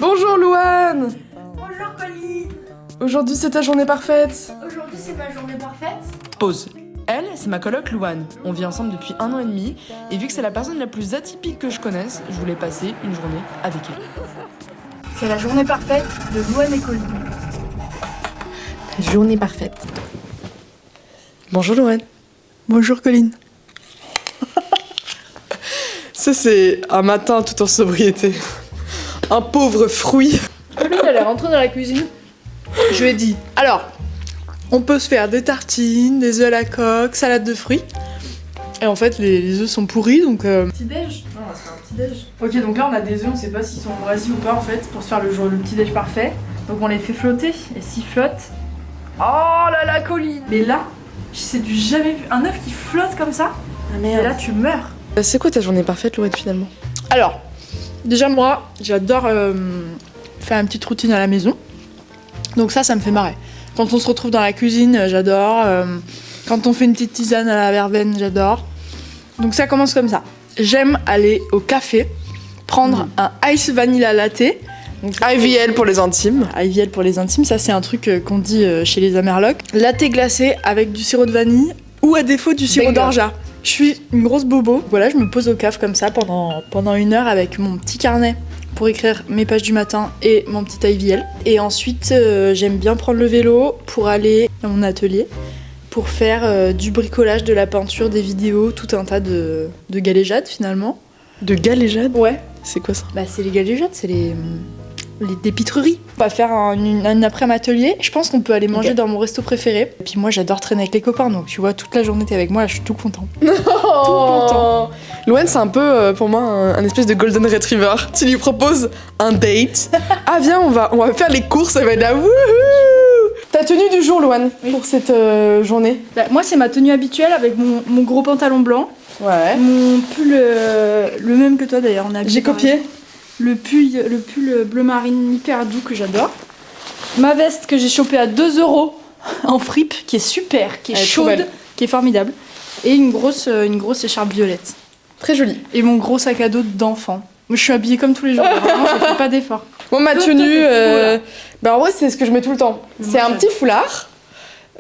Bonjour Louane. Bonjour Colline. Aujourd'hui c'est ta journée parfaite. Aujourd'hui c'est ma journée parfaite. Pause. Elle, c'est ma coloc Louane. On vit ensemble depuis 1 an et demi et vu que c'est la personne la plus atypique que je connaisse, je voulais passer une journée avec elle. C'est la journée parfaite de Louane et Colline. Journée parfaite. Bonjour Louane. Bonjour Colline. Ça c'est un matin tout en sobriété. Un pauvre fruit. Colline elle est rentrée dans la cuisine. Je lui ai dit, alors, on peut se faire des tartines, des œufs à la coque, salade de fruits. Et en fait les œufs sont pourris donc... Petit déj. Non, on va se faire un petit déj. Ok, donc là on a des œufs, on sait pas s'ils sont moisis ou pas en fait, pour se faire le petit déj parfait. Donc on les fait flotter, et s'ils flottent... Oh là là Colline. Mais là, c'est du jamais vu. Un œuf qui flotte comme ça, et là tu meurs. C'est quoi ta journée parfaite Louane finalement? Alors, déjà moi, j'adore faire une petite routine à la maison. Donc ça me fait marrer. Quand on se retrouve dans la cuisine, j'adore. Quand on fait une petite tisane à la verveine, j'adore. Donc ça commence comme ça. J'aime aller au café, prendre un ice vanilla latte. Donc, IVL pour les intimes. IVL pour les intimes, ça c'est un truc qu'on dit chez les Amerlocs. Latte glacé avec du sirop de vanille ou à défaut du sirop d'orgeat. Je suis une grosse bobo. Voilà, je me pose au caf comme ça pendant 1 heure avec mon petit carnet pour écrire mes pages du matin et mon petit IVL. Et ensuite, j'aime bien prendre le vélo pour aller à mon atelier pour faire du bricolage, de la peinture, des vidéos, tout un tas de galéjades finalement. De galéjade? Ouais. C'est quoi ça? Bah c'est les galéjades, c'est des pitreries. On va faire un après-midi atelier. Je pense qu'on peut aller manger dans mon resto préféré. Et puis moi j'adore traîner avec les copains, donc tu vois, toute la journée t'es avec moi, là, je suis tout content. Tout content. Louane c'est un peu pour moi un espèce de golden retriever. Tu lui proposes un date. Ah viens on va faire les courses, ça va être là. Wouhou. Ta tenue du jour Louane pour cette journée? Bah, moi c'est ma tenue habituelle avec mon gros pantalon blanc. Ouais. Mon pull, le même que toi d'ailleurs, on a J'ai copié. Le pull bleu marine hyper doux que j'adore. Ma veste que j'ai chopée à 2 € en fripe, qui est super, qui est chaude, qui est formidable. Et une grosse écharpe violette. Très jolie. Et mon gros sac à dos d'enfant. Moi je suis habillée comme tous les jours, vraiment je fais pas d'effort. Moi ma tenue, bah en vrai c'est ce que je mets tout le temps. C'est un petit foulard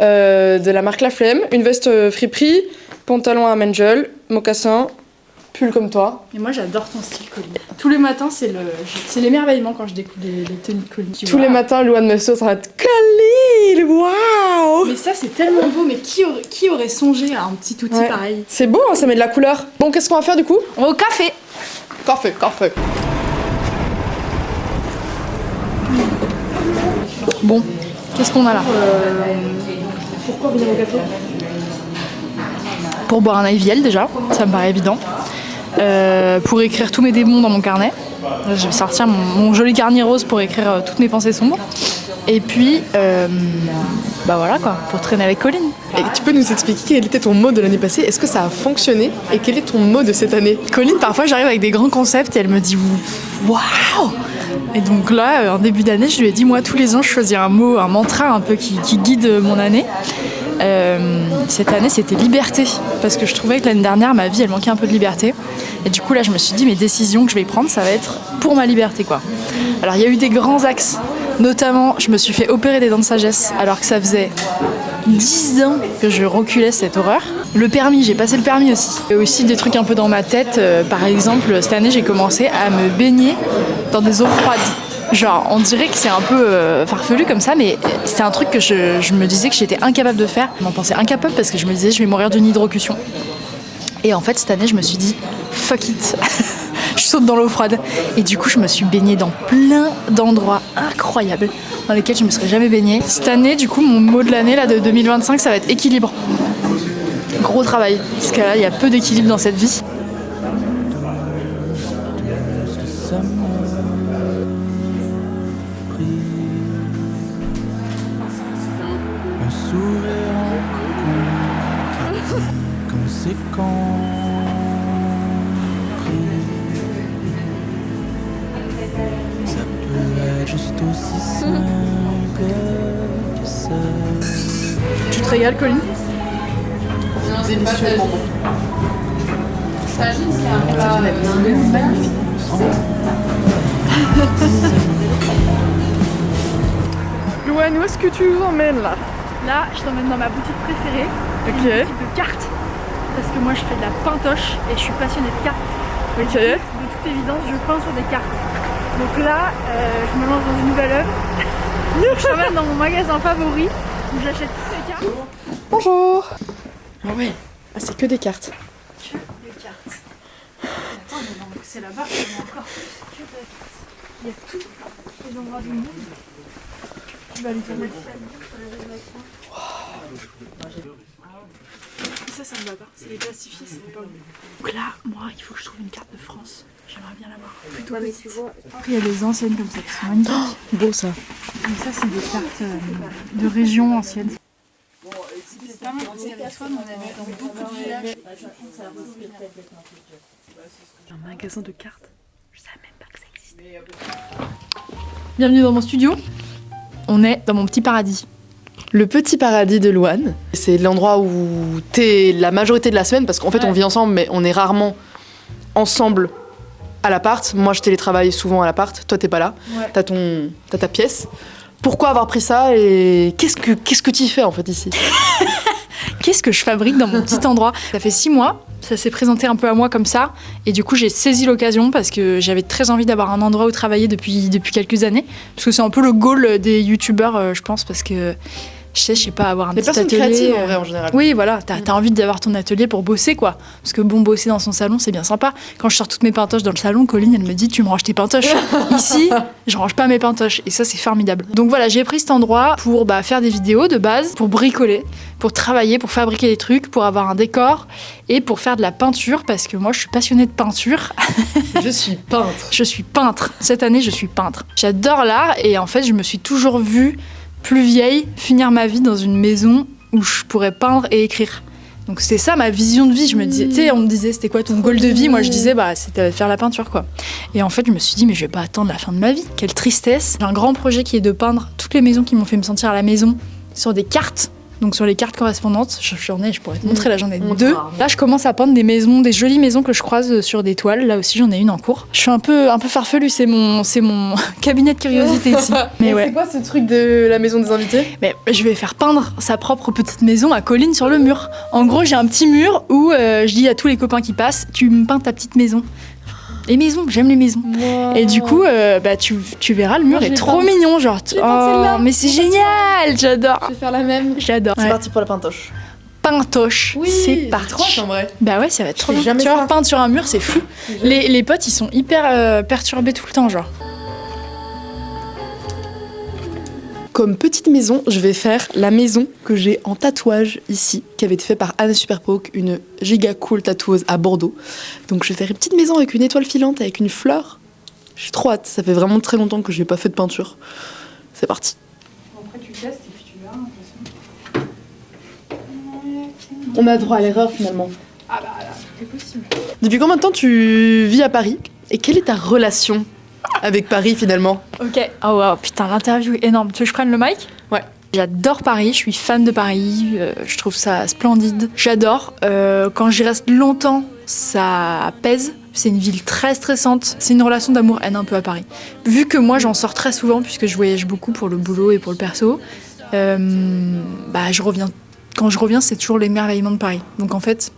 de la marque La Flemme, une veste friperie, pantalon à mangle, mocassin, pull comme toi. Et moi j'adore ton style Colline. Tous les matins c'est l'émerveillement quand je découvre les tenues de Colline. Tous les matins Louane me saute en mode Colline, waouh. Mais ça c'est tellement beau, mais qui aurait songé à un petit outil pareil? C'est beau, hein, ça met de la couleur. Bon, qu'est-ce qu'on va faire du coup? On va au café. Parfait. Bon, qu'est-ce qu'on a là? Pourquoi venir au café? Pour boire un IVL déjà, ça me paraît évident. Pour écrire tous mes démons dans mon carnet. Là, je vais sortir mon joli carnet rose pour écrire toutes mes pensées sombres. Et puis, bah voilà quoi, pour traîner avec Colline. Et tu peux nous expliquer quel était ton mot de l'année passée? Est-ce que ça a fonctionné? Et quel est ton mot de cette année? Colline, parfois j'arrive avec des grands concepts et elle me dit waouh! Et donc là, en début d'année, je lui ai dit moi tous les ans je choisis un mot, un mantra un peu qui guide mon année. Cette année c'était liberté, parce que je trouvais que l'année dernière ma vie elle manquait un peu de liberté. Et du coup là je me suis dit mes décisions que je vais prendre ça va être pour ma liberté quoi. Alors il y a eu des grands axes, notamment je me suis fait opérer des dents de sagesse alors que ça faisait 10 ans que je reculais cette horreur. Le permis, j'ai passé le permis aussi. Et aussi des trucs un peu dans ma tête, par exemple cette année j'ai commencé à me baigner dans des eaux froides. Genre, on dirait que c'est un peu farfelu comme ça, mais c'était un truc que je me disais que j'étais incapable de faire. Je m'en pensais incapable parce que je me disais je vais mourir d'une hydrocution. Et en fait, cette année, je me suis dit fuck it, je saute dans l'eau froide. Et du coup, je me suis baignée dans plein d'endroits incroyables dans lesquels je me serais jamais baignée. Cette année, du coup, mon mot de l'année là de 2025, ça va être équilibre. Gros travail, parce que là, il y a peu d'équilibre dans cette vie. Un sourire en compte, comme c'est compris. Ça peut être juste aussi simple que ça. Tu te régales, Colline? Délicieusement bon. C'est un plat magnifique. Louane, où est-ce que tu nous emmènes là? Là, je t'emmène dans ma boutique préférée, Ok. une boutique de cartes. Parce que moi, je fais de la pintoche et je suis passionnée de cartes. Ok. De toute évidence, je peins sur des cartes. Donc là, je me lance dans une nouvelle œuvre. Je t'emmène dans mon magasin favori où j'achète toutes les cartes. Bonjour. Ah ouais. Ah, c'est que des cartes. Que des cartes. Attends, mais non, c'est là-bas, il y en a encore. Que des cartes. Il y a tous les endroits du monde. Tu vas aller te mettre ça. Ça me va pas. C'est les plastifiés, ça me va pas. Donc là, moi, il faut que je trouve une carte de France. J'aimerais bien l'avoir. Plutôt petite. Après, il y a des anciennes comme ça qui sont magnifiques. Beau ça. Et ça, c'est des cartes de régions anciennes. C'était pas mal parce qu'avec Swan, on avait dans beaucoup de villages. Un magasin de cartes. Je savais même pas que ça existait. Bienvenue dans mon studio. On est dans mon petit paradis. Le petit paradis de Louane, c'est l'endroit où t'es la majorité de la semaine parce qu'en fait on vit ensemble mais on est rarement ensemble à l'appart. Moi je télétravaille souvent à l'appart, toi t'es pas là, Ouais. t'as ta pièce. Pourquoi avoir pris ça et qu'est-ce que tu fais en fait ici? Qu'est-ce que je fabrique dans mon petit endroit? Ça fait 6 mois, ça s'est présenté un peu à moi comme ça, et du coup j'ai saisi l'occasion parce que j'avais très envie d'avoir un endroit où travailler depuis quelques années, parce que c'est un peu le goal des youtubeurs, je pense, parce que je sais pas, avoir un Les petit personnes atelier. créatives en vrai en général. Oui, voilà, t'as envie d'avoir ton atelier pour bosser, quoi. Parce que bon, bosser dans son salon, c'est bien sympa. Quand je sors toutes mes pintoches dans le salon, Colline, elle me dit, tu me ranges tes pintoches. Ici, je range pas mes pintoches. Et ça, c'est formidable. Donc voilà, j'ai pris cet endroit pour faire des vidéos de base, pour bricoler, pour travailler, pour fabriquer des trucs, pour avoir un décor et pour faire de la peinture, parce que moi, je suis passionnée de peinture. Je suis peintre. Je suis peintre. Cette année, je suis peintre. J'adore l'art et en fait, je me suis toujours vue plus vieille, finir ma vie dans une maison où je pourrais peindre et écrire. Donc c'est ça ma vision de vie. Je me disais, tu sais, on me disait c'était quoi ton goal de vie? Moi je disais bah c'était faire la peinture quoi. Et en fait je me suis dit mais je vais pas attendre la fin de ma vie. Quelle tristesse. J'ai un grand projet qui est de peindre toutes les maisons qui m'ont fait me sentir à la maison sur des cartes. Donc sur les cartes correspondantes, j'en ai, je pourrais te montrer, là j'en ai 2. Là je commence à peindre des maisons, des jolies maisons que je croise sur des toiles. Là aussi j'en ai une en cours. Je suis un peu farfelue, c'est mon cabinet de curiosité ici. Mais ouais. C'est quoi ce truc de la maison des invités? Mais je vais faire peindre sa propre petite maison à Colline sur le mur. En gros j'ai un petit mur où je dis à tous les copains qui passent, tu me peins ta petite maison. Les maisons, j'aime les maisons. Wow. Et du coup, tu verras, le mur Moi, je est l'ai trop peint. mignon. Genre, l'ai peint celle-là. mais c'est génial, j'adore. Je vais faire la même. J'adore. C'est Ouais. parti pour la pintoche. Pintoche, c'est parti. trop en vrai. Bah ouais, ça va être trop fais bien. jamais Tu vois, ça. peindre sur un mur, c'est fou. Les potes, ils sont hyper perturbés tout le temps, genre. Comme petite maison, je vais faire la maison que j'ai en tatouage ici, qui avait été faite par Anna Superpoke, une giga cool tatoueuse à Bordeaux. Donc je vais faire une petite maison avec une étoile filante, avec une fleur. J'ai trop hâte, ça fait vraiment très longtemps que je n'ai pas fait de peinture. C'est parti. Après, tu testes et puis tu verras. On a droit à l'erreur finalement. Ah bah là, c'est possible. Depuis combien de temps tu vis à Paris? Et quelle est ta relation avec Paris finalement? Ok. Oh wow, putain, l'interview est énorme. Tu veux que je prenne le mic? Ouais. J'adore Paris, je suis fan de Paris, je trouve ça splendide. J'adore. Quand j'y reste longtemps, ça pèse. C'est une ville très stressante. C'est une relation d'amour-haine un peu à Paris. Vu que moi j'en sors très souvent puisque je voyage beaucoup pour le boulot et pour le perso, je reviens. Quand je reviens, c'est toujours l'émerveillement de Paris. Donc en fait,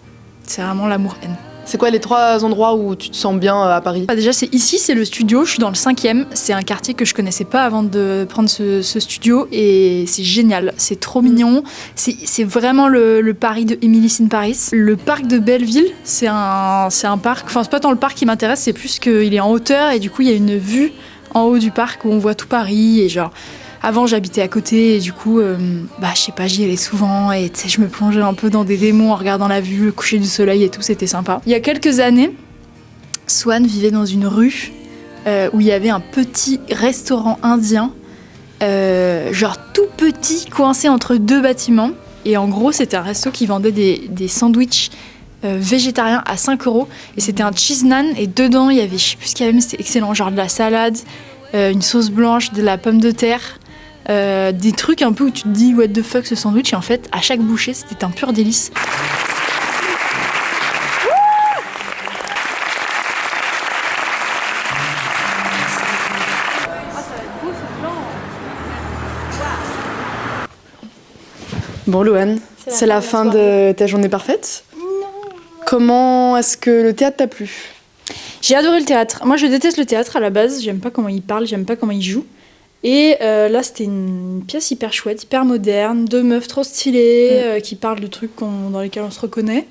c'est vraiment l'amour-haine. C'est quoi les 3 endroits où tu te sens bien à Paris? Déjà, c'est ici, c'est le studio. Je suis dans le 5e. C'est un quartier que je connaissais pas avant de prendre ce studio. Et c'est génial. C'est trop mignon. C'est vraiment le Paris de Emily in Paris. Le parc de Belleville, c'est un parc. Enfin, c'est pas tant le parc qui m'intéresse, c'est plus qu'il est en hauteur. Et du coup, il y a une vue en haut du parc où on voit tout Paris. Et genre, avant, j'habitais à côté. Et du coup, je sais pas, j'y allais souvent. Et tu sais, je me plongeais un peu dans des démons en regardant la vue, le coucher du soleil et tout. C'était sympa. Il y a quelques années, Swan vivait dans une rue où il y avait un petit restaurant indien, genre tout petit, coincé entre 2 bâtiments. Et en gros, c'était un resto qui vendait des sandwichs végétariens à 5 €. Et c'était un cheese naan. Et dedans, il y avait, je sais plus ce qu'il y avait, mais c'était excellent. Genre de la salade, une sauce blanche, de la pomme de terre. Des trucs un peu où tu te dis what the fuck ce sandwich. Et en fait, à chaque bouchée, c'était un pur délice. Bon, Louane, c'est la fin de ta journée parfaite. Comment est-ce que le théâtre t'a plu? J'ai adoré le théâtre. Moi, je déteste le théâtre à la base. J'aime pas comment il parle, j'aime pas comment il joue. Et là, c'était une pièce hyper chouette, hyper moderne, deux meufs trop stylées qui parlent de trucs dans lesquels on se reconnaît.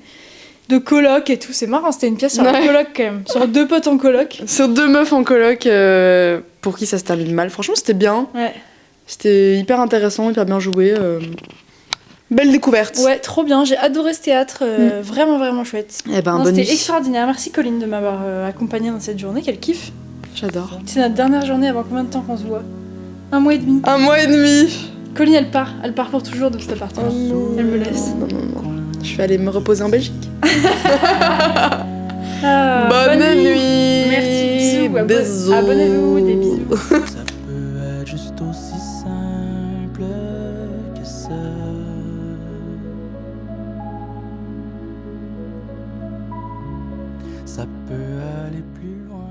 De coloc et tout, c'est marrant, c'était une pièce sur un coloc quand même, sur deux potes en coloc. Sur deux meufs en coloc pour qui ça se termine mal. Franchement, c'était bien. Ouais. C'était hyper intéressant, hyper bien joué. Belle découverte. Ouais, trop bien, j'ai adoré ce théâtre, vraiment vraiment chouette. Eh ben, Non, bonne c'était nuit. extraordinaire, merci Colline de m'avoir accompagnée dans cette journée, quelle kiffe. J'adore. C'est notre dernière journée avant combien de temps qu'on se voit? 1 mois et demi. 1 mois et demi. Colline elle part pour toujours de cet appartement. Elle me laisse. Non. Je vais aller me reposer en Belgique. Ah, Bonne nuit. Merci, bisous. Bisous. Abonnez-vous, des bisous. Ça peut être juste aussi simple que ça. Ça peut aller plus loin.